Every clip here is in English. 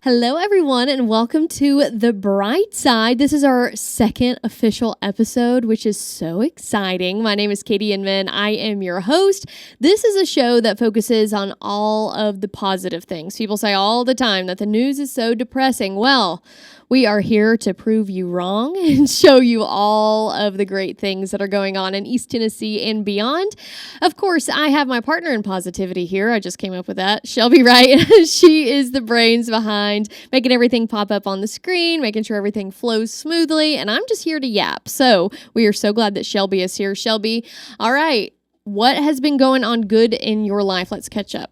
Hello, everyone, and welcome to The Bright Side. This is our second official episode, which is so exciting. My name is Katie Inman. I am your host. This is a show that focuses on all of the positive things. People say all the time that the news is so depressing. Well, we are here to prove you wrong and show you all of the great things that are going on in East Tennessee and beyond. Of course, I have my partner in positivity here. I just came up with that. Shelby Wright. She is the brains behind making everything pop up on the screen, making sure everything flows smoothly, and I'm just here to yap. So we are so glad that Shelby is here. Shelby, all right, what has been going on good in your life? Let's catch up.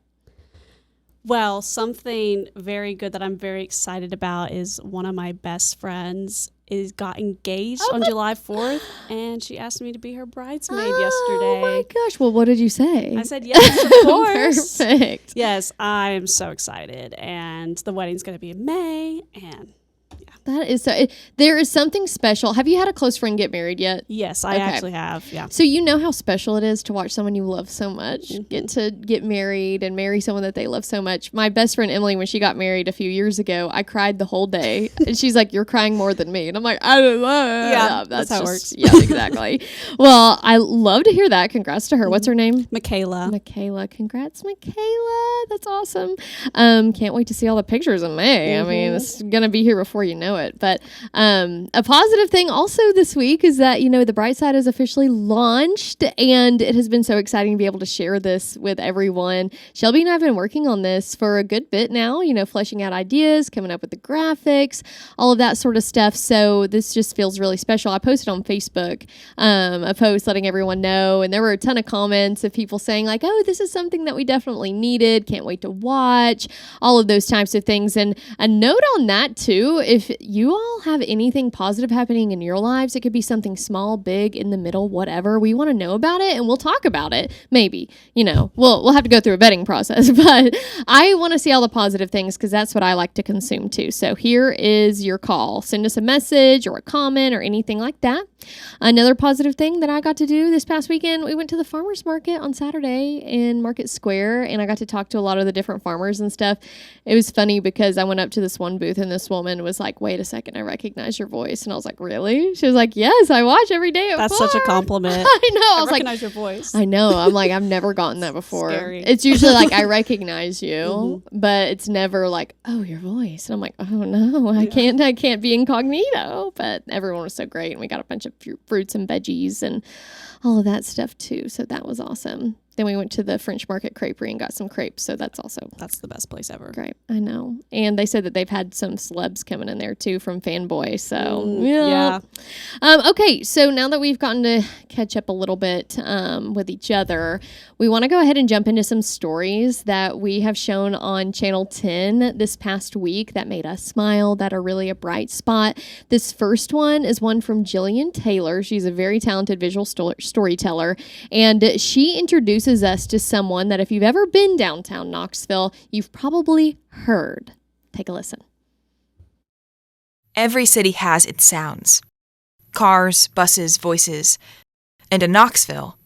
Well, something very good that I'm very excited about is one of my best friends got engaged on July 4th, and she asked me to be her bridesmaid yesterday. Oh my gosh. Well, what did you say? I said yes, of course. Perfect. Yes, I'm so excited, and the wedding's going to be in May, and that is so. There is something special. Have you had a close friend get married yet? yes, I actually have, yeah. So you know how special it is to watch someone you love so much get married and marry someone that they love so much. My best friend Emily, when she got married a few years ago, I cried the whole day. And she's like, "You're crying more than me." And I'm like, "I don't know." Yeah, that's how it works. Yeah, exactly. Well, I love to hear that. Congrats to her. What's her name? Michaela. Congrats, Michaela. That's awesome. Can't wait to see all the pictures in May. I mean, it's going to be here before you know it. But a positive thing also this week is that, the Bright Side is officially launched, and it has been so exciting to be able to share this with everyone. Shelby and I have been working on this for a good bit now, fleshing out ideas, coming up with the graphics, all of that sort of stuff. So this just feels really special. I posted on Facebook a post letting everyone know, and there were a ton of comments of people saying like, "Oh, this is something that we definitely needed. Can't wait to watch," all of those types of things. And a note on that too, if you all have anything positive happening in your lives, it could be something small, big, in the middle, whatever. We want to know about it, and we'll talk about it. Maybe, we'll have to go through a vetting process, but I want to see all the positive things because that's what I like to consume too. So here is your call. Send us a message or a comment or anything like that. Another positive thing that I got to do this past weekend, we went to the farmers market on Saturday in Market Square, and I got to talk to a lot of the different farmers and stuff. It was funny because I went up to this one booth, and this woman was like, "Wait a second, I recognize your voice." And I was like, "Really?" She was like, "Yes, I watch every day at That's farm." such a compliment. I know. I was like, recognize your voice. I know. I'm like, I've never gotten that before. Scary. It's usually like, I recognize you, but it's never like, "Oh, your voice." And I'm like, "Oh no, I can't be incognito." But everyone was so great, and we got a bunch of fruits and veggies and all of that stuff too. So that was awesome. Then we went to the French Market Creperie and got some crepes. So that's the best place ever. Great. I know. And they said that they've had some celebs coming in there too from Fanboy. So yeah. Okay. So now that we've gotten to catch up a little bit with each other, we want to go ahead and jump into some stories that we have shown on Channel 10 this past week that made us smile, that are really a bright spot. This first one is one from Jillian Taylor. She's a very talented visual storyteller, and she introduces us to someone that if you've ever been downtown Knoxville, you've probably heard. Take a listen. Every city has its sounds. Cars, buses, voices. And in Knoxville,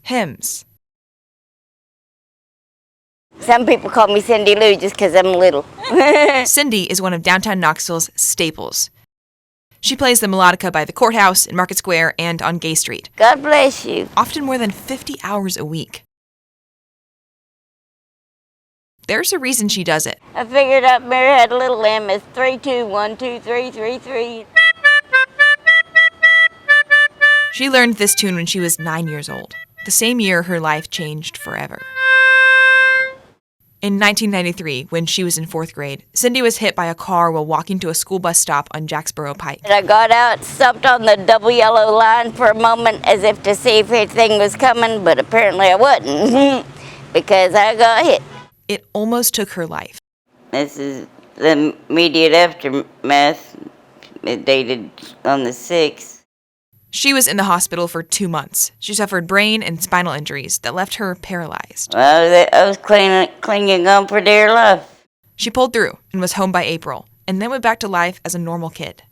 hymns. Some people call me Cindy Lou just because I'm little. Cindy is one of downtown Knoxville's staples. She plays the melodica by the courthouse, in Market Square, and on Gay Street. God bless you. Often more than 50 hours a week. There's a reason she does it. I figured out Mary had a little M as 3-2-1-2-3-3-3. She learned this tune when she was 9 years old, the same year her life changed forever. In 1993, when she was in 4th grade, Cindy was hit by a car while walking to a school bus stop on Jacksboro Pike. And I got out, stopped on the double yellow line for a moment as if to see if anything was coming, but apparently I wasn't because I got hit. It almost took her life. This is the immediate aftermath. It dated on the 6th. She was in the hospital for 2 months. She suffered brain and spinal injuries that left her paralyzed. Well, I was clinging on for dear life. She pulled through and was home by April, and then went back to life as a normal kid.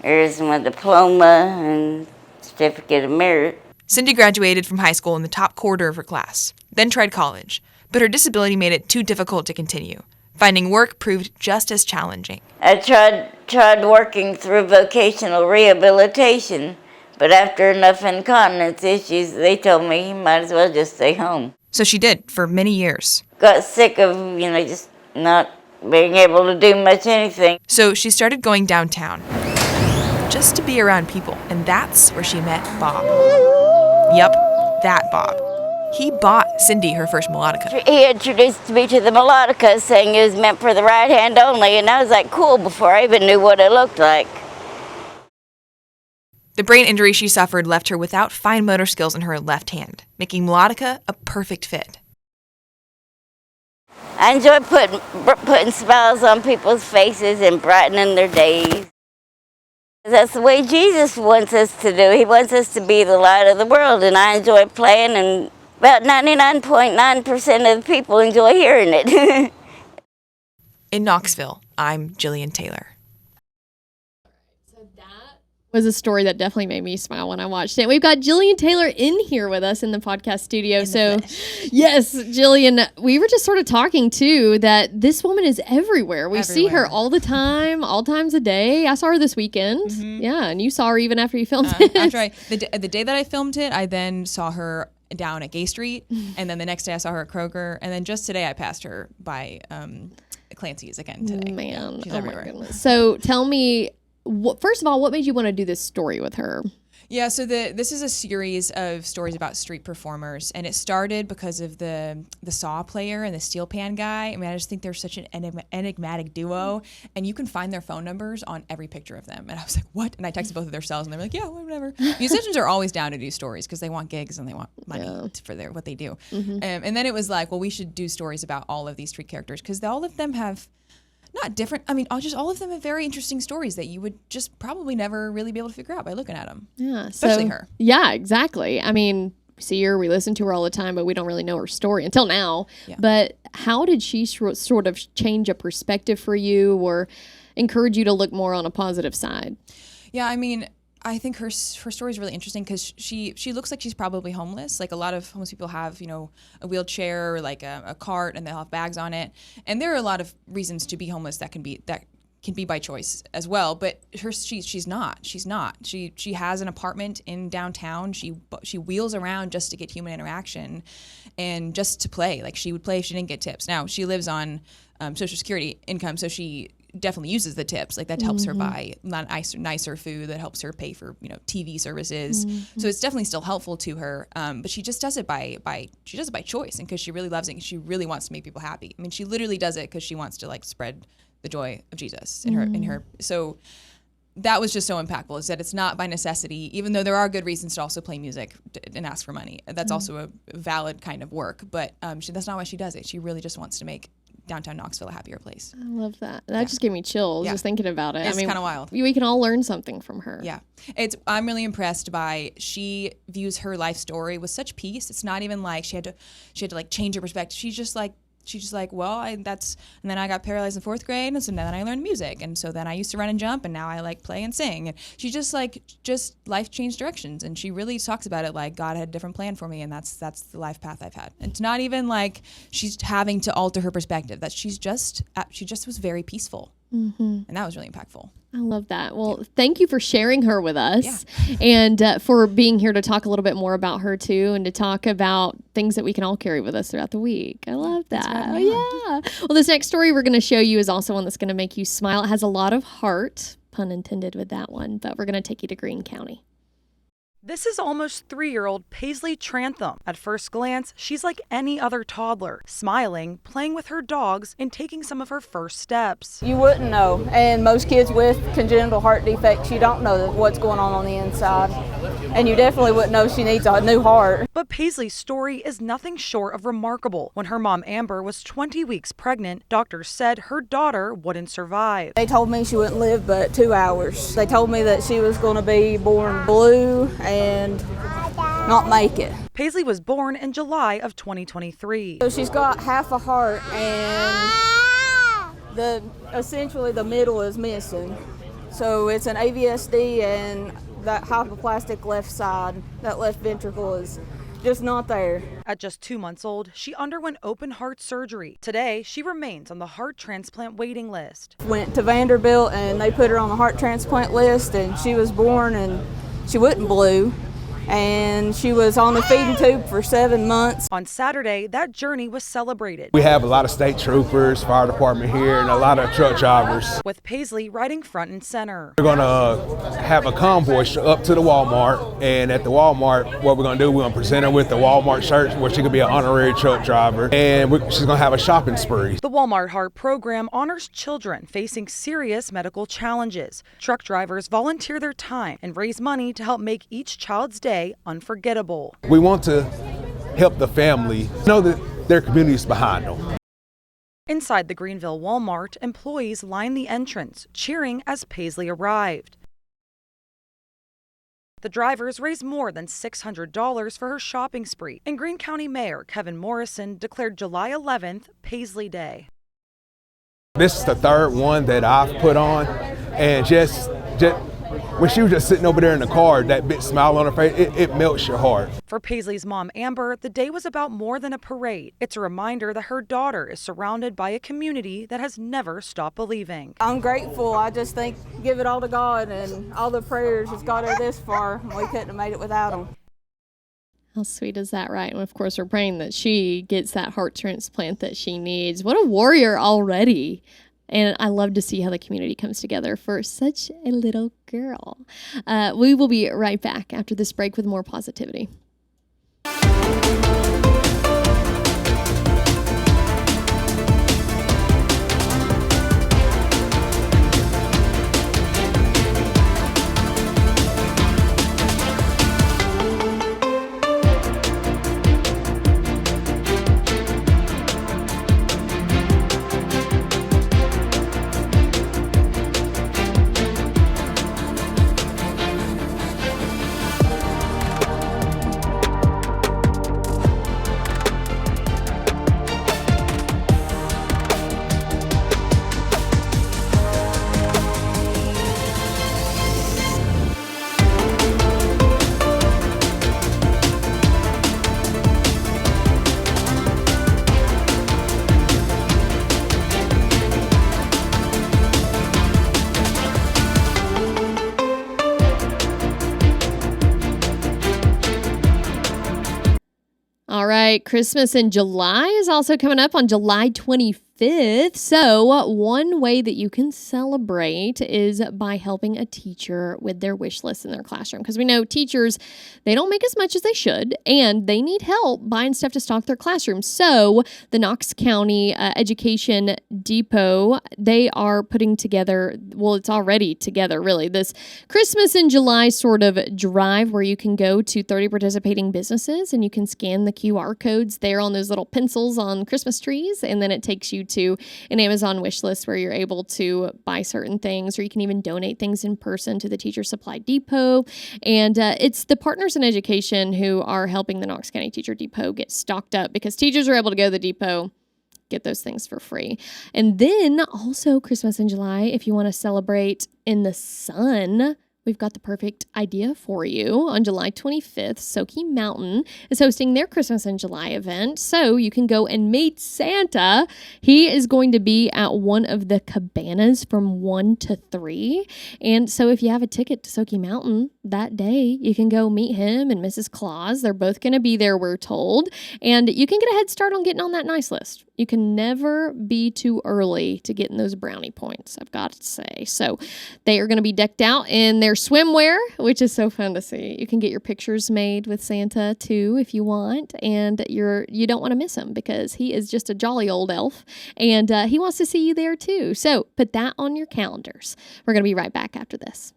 Here's my diploma and certificate of merit. Cindy graduated from high school in the top quarter of her class, then tried college, But her disability made it too difficult to continue. Finding work proved just as challenging. I tried working through vocational rehabilitation, but after enough incontinence issues, they told me you might as well just stay home. So she did for many years. Got sick of, just not being able to do much anything. So she started going downtown just to be around people, and that's where she met Bob. Yep, that Bob. He bought Cindy her first melodica. He introduced me to the melodica, saying it was meant for the right hand only, and I was like, cool, before I even knew what it looked like. The brain injury she suffered left her without fine motor skills in her left hand, making melodica a perfect fit. I enjoy putting smiles on people's faces and brightening their days. That's the way Jesus wants us to do. He wants us to be the light of the world, and I enjoy playing, and about 99.9% of the people enjoy hearing it. In Knoxville, I'm Jillian Taylor. Was a story that definitely made me smile when I watched it. We've got Jillian Taylor in here with us in the podcast studio. Yes, Jillian, we were just sort of talking too that this woman is everywhere. We see her all the time, all times a day. I saw her this weekend. Mm-hmm. Yeah, and you saw her even after you filmed it. After the day that I filmed it, I then saw her down at Gay Street, and then the next day I saw her at Kroger, and then just today I passed her by Clancy's again today. Man, she's everywhere. My goodness. So tell me, first of all, what made you want to do this story with her? Yeah, so this is a series of stories about street performers, and it started because of the saw player and the steel pan guy. I mean, I just think they're such an enigmatic duo, and you can find their phone numbers on every picture of them. And I was like, what? And I texted both of their cells, and they were like, yeah, whatever. Musicians are always down to do stories because they want gigs and they want money for what they do. Mm-hmm. And then it was like, well, we should do stories about all of these street characters because all of them have not different. I mean, all of them have very interesting stories that you would just probably never really be able to figure out by looking at them. Yeah, especially her. Yeah, exactly. I mean, we see her, we listen to her all the time, but we don't really know her story until now. Yeah. But how did she sort of change a perspective for you or encourage you to look more on a positive side? Yeah, I mean, I think her story is really interesting because she looks like she's probably homeless. Like a lot of homeless people have, a wheelchair or like a cart, and they'll have bags on it. And there are a lot of reasons to be homeless that can be by choice as well. But she's not. She has an apartment in downtown. She wheels around just to get human interaction and just to play. Like she would play if she didn't get tips. Now she lives on Social Security income, so she definitely uses the tips. Like that helps her buy nicer food, that helps her pay for TV services. So it's definitely still helpful to her, but she just does it by choice, and because she really loves it and she really wants to make people happy. I mean, she literally does it because she wants to like spread the joy of Jesus in her. So that was just so impactful, is that it's not by necessity, even though there are good reasons to also play music and ask for money. That's also a valid kind of work, but that's not why she does it. She really just wants to make downtown Knoxville a happier place. I love that. That just gave me chills just thinking about it. It's kind of wild. We can all learn something from her. Yeah. I'm really impressed by, she views her life story with such peace. It's not even like she had to like change her perspective. She's just like, well, and then I got paralyzed in 4th grade, and so then I learned music, and so then I used to run and jump, and now I like play and sing. And she just life changed directions, and she really talks about it like God had a different plan for me, and that's the life path I've had. It's not even like she's having to alter her perspective. That she just was very peaceful, and that was really impactful. I love that. Well, thank you for sharing her with us and for being here to talk a little bit more about her too, and to talk about things that we can all carry with us throughout the week. I love that. Yeah. Well, this next story we're going to show you is also one that's going to make you smile. It has a lot of heart, pun intended with that one, but we're going to take you to Greene County. This is almost 3-year-old Paisley Trantham. At first glance, she's like any other toddler, smiling, playing with her dogs, and taking some of her first steps. You wouldn't know, and most kids with congenital heart defects, you don't know what's going on the inside, and you definitely wouldn't know she needs a new heart. But Paisley's story is nothing short of remarkable. When her mom Amber was 20 weeks pregnant, doctors said her daughter wouldn't survive. They told me she wouldn't live but 2 hours. They told me that she was going to be born blue and not make it. Paisley was born in July of 2023. So she's got half a heart, and essentially the middle is missing. So it's an AVSD, and that hypoplastic left side, that left ventricle is just not there. At just 2 months old, she underwent open heart surgery. Today, she remains on the heart transplant waiting list. Went to Vanderbilt and they put her on the heart transplant list, and she was born and she wasn't blue. And she was on the feeding tube for 7 months. On Saturday, that journey was celebrated. We have a lot of state troopers, fire department here, and a lot of truck drivers. With Paisley riding front and center. We're gonna have a convoy up to the Walmart, and at the Walmart, what we're gonna do, we're gonna present her with the Walmart shirt where she could be an honorary truck driver, and she's gonna have a shopping spree. The Walmart Heart program honors children facing serious medical challenges. Truck drivers volunteer their time and raise money to help make each child's day unforgettable. We want to help the family know that their community is behind them. Inside the Greenville Walmart, employees lined the entrance, cheering as Paisley arrived. The drivers raised more than $600 for her shopping spree, and Greene County Mayor Kevin Morrison declared July 11th Paisley Day. This is the third one that I've put on, and just when she was just sitting over there in the car, that big smile on her face, it melts your heart. For Paisley's mom, Amber, the day was about more than a parade. It's a reminder that her daughter is surrounded by a community that has never stopped believing. I'm grateful. I just think, give it all to God, and all the prayers has got her this far. We couldn't have made it without them. How sweet is that, right? And of course, we're praying that she gets that heart transplant that she needs. What a warrior already. And I love to see how the community comes together for such a little girl. We will be right back after this break with more positivity. All right, Christmas in July is also coming up on July 25th. So one way that you can celebrate is by helping a teacher with their wish list in their classroom. Because we know teachers, they don't make as much as they should, and they need help buying stuff to stock their classrooms. So the Knox County Education Depot, they are putting together, well, it's already together, really, this Christmas in July sort of drive where you can go to 30 participating businesses and you can scan the QR codes there on those little pencils on Christmas trees, and then it takes you to an Amazon wish list where you're able to buy certain things, or you can even donate things in person to the Teacher Supply Depot. And it's the partners in education who are helping the Knox County Teacher Depot get stocked up, because teachers are able to go to the depot, get those things for free. And then also Christmas in July, if you want to celebrate in the sun, we've got the perfect idea for you. On July 25th, Smoky Mountain is hosting their Christmas in July event, so you can go and meet Santa. He is going to be at one of the cabanas from 1 to 3, and so if you have a ticket to Smoky Mountain that day, you can go meet him and Mrs. Claus. They're both going to be there, we're told, and you can get a head start on getting on that nice list. You can never be too early to get in those brownie points, I've got to say. So they are going to be decked out in their swimwear, which is so fun to see. You can get your pictures made with Santa too if you want, and you don't want to miss him because he is just a jolly old elf, and he wants to see you there too. So put that on your calendars. We're going to be right back after this.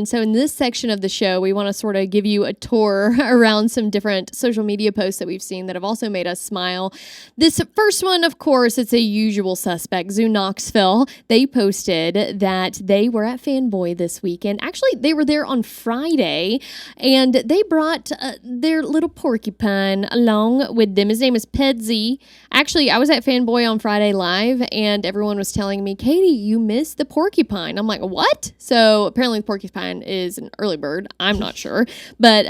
And so in this section of the show, we want to sort of give you a tour around some different social media posts that we've seen that have also made us smile. This first one, of course, it's a usual suspect. Zoo Knoxville, they posted that they were at Fanboy this weekend. Actually, they were there on Friday, and they brought their little porcupine along with them. His name is Pedsy. Actually, I was at Fanboy on Friday Live, and everyone was telling me, Katie, you missed the porcupine. I'm like, what? So apparently the porcupine is an early bird. I'm not sure. But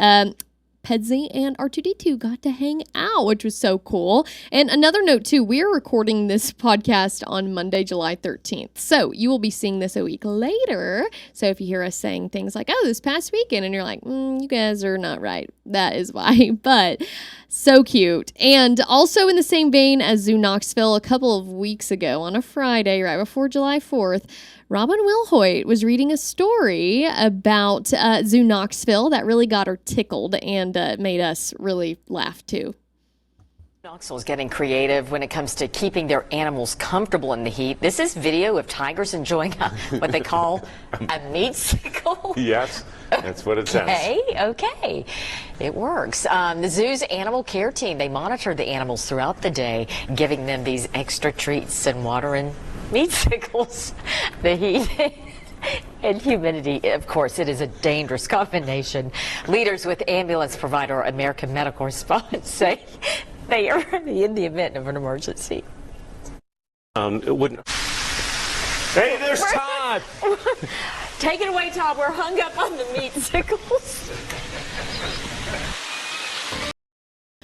Pedsy and R2D2 got to hang out, which was so cool. And another note, too, we are recording this podcast on Monday, July 13th. So you will be seeing this a week later. So if you hear us saying things like, oh, this past weekend, and you're like, you guys are not right, that is why. But so cute. And also in the same vein as Zoo Knoxville, a couple of weeks ago on a Friday, right before July 4th, Robin Wilhoit was reading a story about Zoo Knoxville that really got her tickled and made us really laugh too. Knoxville is getting creative when it comes to keeping their animals comfortable in the heat. This is video of tigers enjoying what they call a meat-sickle. Yes, that's what it says. Okay, it works. The zoo's animal care team, they monitor the animals throughout the day, giving them these extra treats and water and meat-sickles. The heat and humidity, of course, it is a dangerous combination. Leaders with ambulance provider American Medical Response say they are ready in the event of an emergency. It wouldn't. Hey, there's Todd. Take it away, Todd. We're hung up on the meat-sickles.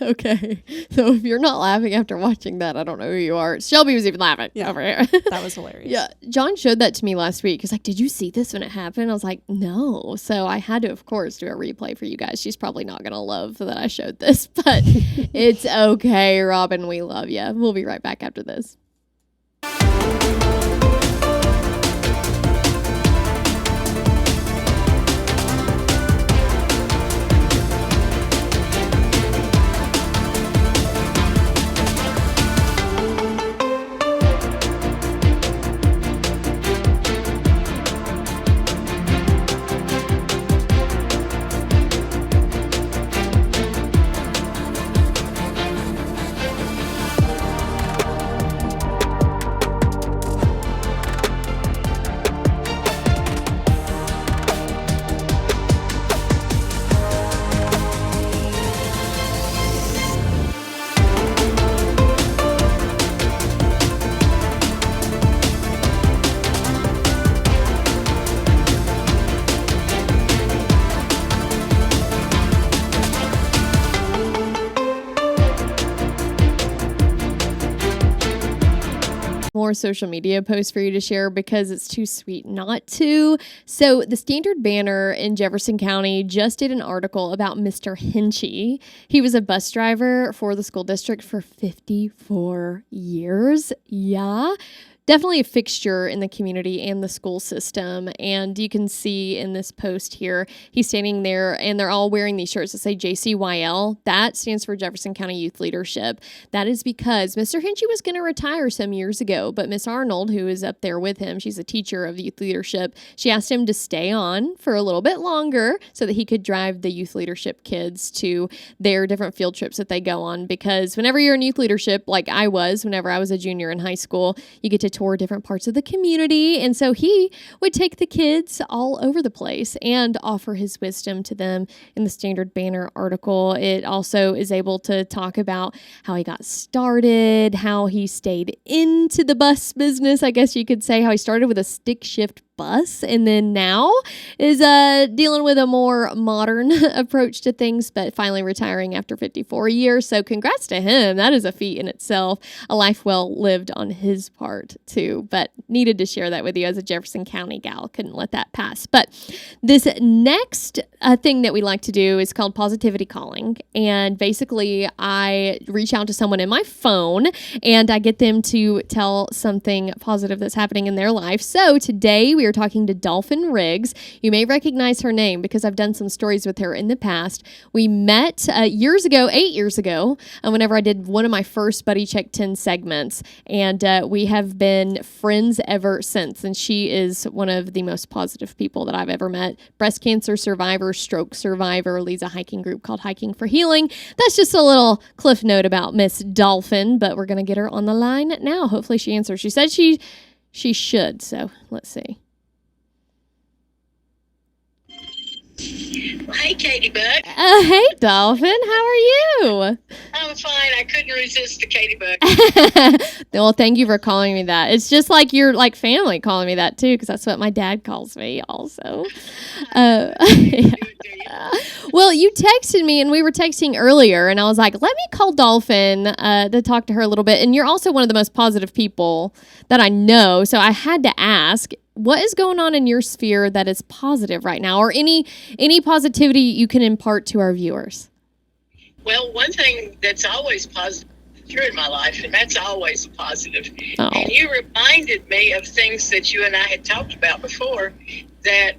Okay, so if you're not laughing after watching that, I don't know who you are. Shelby was even laughing over here. That was hilarious. Yeah, John showed that to me last week. He's like, did you see this when it happened? I was like, no. So I had to, of course, do a replay for you guys. She's probably not going to love that I showed this, but it's okay, Robin. We love you. We'll be right back after this. More social media posts for you to share because it's too sweet not to. So the Standard Banner in Jefferson County just did an article about Mr. Hinchy. He was a bus driver for the school district for 54 years. Yeah. Definitely a fixture in the community and the school system. And you can see in this post here, he's standing there and they're all wearing these shirts that say JCYL. That stands for Jefferson County Youth Leadership. That is because Mr. Hinchy was going to retire some years ago, but Miss Arnold, who is up there with him, she's a teacher of youth leadership. She asked him to stay on for a little bit longer so that he could drive the youth leadership kids to their different field trips that they go on. Because whenever you're in youth leadership, like I was, whenever I was a junior in high school, you get to tour different parts of the community. And so he would take the kids all over the place and offer his wisdom to them in the Standard Banner article. It also is able to talk about how he got started, how he stayed into the bus business, I guess you could say, how he started with a stick shift bus and then now is dealing with a more modern approach to things, but finally retiring after 54 years. So congrats to him. That is a feat in itself. A life well lived on his part too, but needed to share that with you as a Jefferson County gal. Couldn't let that pass. But this next thing that we like to do is called positivity calling. And basically I reach out to someone in my phone and I get them to tell something positive that's happening in their life. So today we We are talking to Dolphin Riggs. You may recognize her name because I've done some stories with her in the past. We met 8 years ago, whenever I did one of my first Buddy Check 10 segments, and we have been friends ever since. And she is one of the most positive people that I've ever met. Breast cancer survivor, stroke survivor, leads a hiking group called Hiking for Healing. That's just a little cliff note about Miss Dolphin, but we're going to get her on the line now. Hopefully she answers. She said she should, so let's see. Hey, Katie Buck. Hey, Dolphin. How are you? I'm fine. I couldn't resist the Katie Buck. Well, thank you for calling me that. It's just like you're like family calling me that, too, because that's what my dad calls me also. Well, you texted me, and we were texting earlier, and I was like, let me call Dolphin to talk to her a little bit. And you're also one of the most positive people that I know, so I had to ask, what is going on in your sphere that is positive right now, or any positivity you can impart to our viewers? Well, one thing that's always positive through my life, and that's always a positive. Oh. And you reminded me of things that you and I had talked about before. That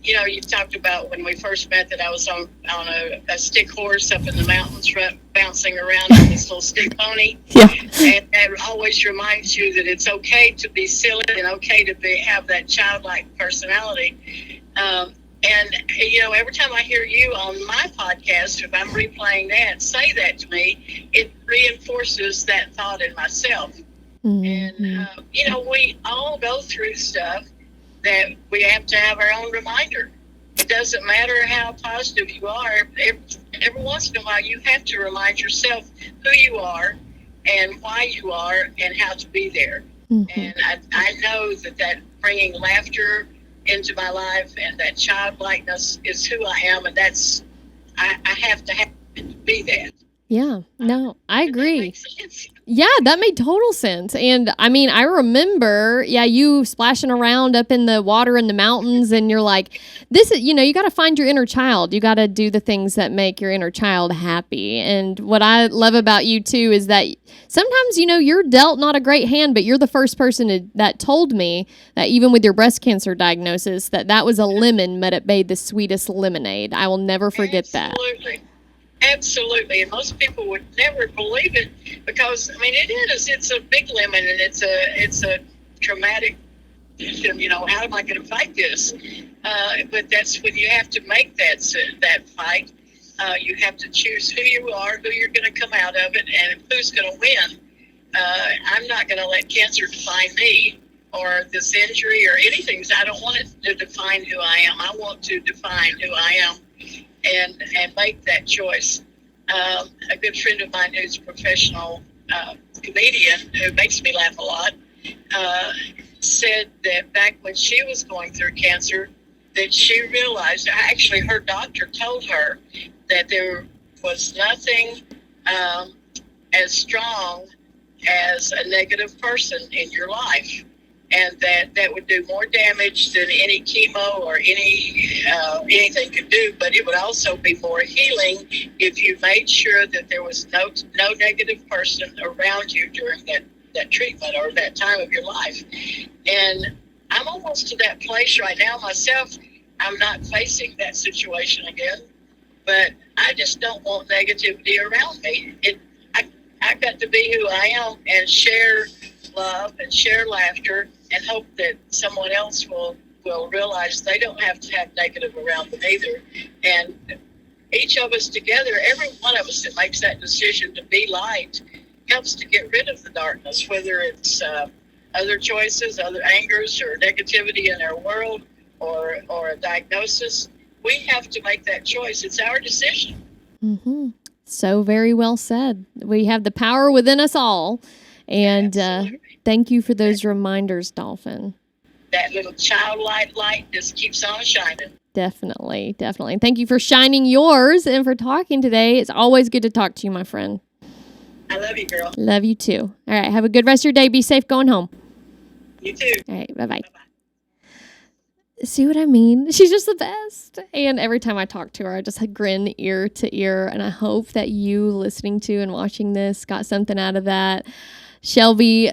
you talked about when we first met that I was on a stick horse up in the mountains, bouncing around on this little stick pony. Yeah. And that always reminds you that it's okay to be silly and okay to have that childlike personality. And every time I hear you on my podcast, if I'm replaying that, say that to me, it reinforces that thought in myself. Mm-hmm. And we all go through stuff that we have to have our own reminder. It doesn't matter how positive you are. Every once in a while, you have to remind yourself who you are and why you are and how to be there. Mm-hmm. And I know that bringing laughter into my life and that childlikeness is who I am, and that's I have to be that. Yeah, no, I agree. Yeah, that made total sense. And I mean, I remember, you splashing around up in the water in the mountains, and you're like, this is, you got to find your inner child. You got to do the things that make your inner child happy. And what I love about you too is that sometimes, you're dealt not a great hand, but you're the first person that told me that even with your breast cancer diagnosis, that was a lemon, but it made the sweetest lemonade. I will never forget that. Absolutely, and most people would never believe it because it is. It's a big lemon, and it's a traumatic. How am I going to fight this? But that's when you have to make that fight. You have to choose who you are, who you're going to come out of it, and who's going to win. I'm not going to let cancer define me or this injury or anything. I don't want it to define who I am. I want to define who I am. And make that choice. A good friend of mine who's a professional comedian who makes me laugh a lot said that back when she was going through cancer, that she realized, actually her doctor told her that there was nothing as strong as a negative person in your life. And that would do more damage than any chemo or anything could do. But it would also be more healing if you made sure that there was no negative person around you during that treatment or that time of your life. And I'm almost to that place right now myself. I'm not facing that situation again, but I just don't want negativity around me. I've got to be who I am and share love and share laughter and hope that someone else will realize they don't have to have negative around them either. And each of us together, every one of us that makes that decision to be light helps to get rid of the darkness, whether it's other choices, other angers or negativity in our world or a diagnosis. We have to make that choice. It's our decision. Mm-hmm. So very well said. We have the power within us all. And thank you for those reminders, Dolphin. That little childlike light just keeps on shining. Definitely, definitely. Thank you for shining yours and for talking today. It's always good to talk to you, my friend. I love you, girl. Love you too. All right, have a good rest of your day. Be safe going home. You too. All right, bye-bye. See what I mean? She's just the best. And every time I talk to her, I just grin ear to ear. And I hope that you listening to and watching this got something out of that. Shelby,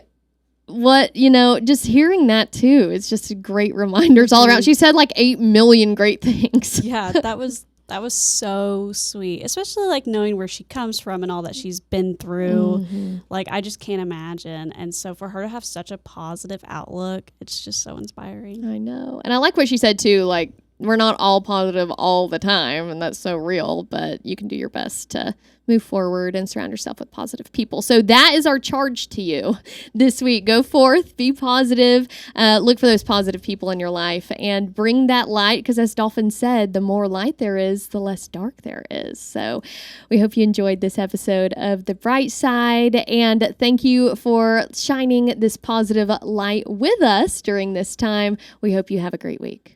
what, just hearing that too, it's just great reminders all around. She said like 8 million great things. Yeah, that was so sweet, especially like knowing where she comes from and all that she's been through. Like, I just can't imagine. And so for her to have such a positive outlook, it's just so inspiring. I know. And I like what she said too, like, we're not all positive all the time, and that's so real, but you can do your best to move forward and surround yourself with positive people. So that is our charge to you this week. Go forth, be positive, look for those positive people in your life, and bring that light, because as Dolphin said, the more light there is, the less dark there is. So we hope you enjoyed this episode of The Bright Side, and thank you for shining this positive light with us during this time. We hope you have a great week.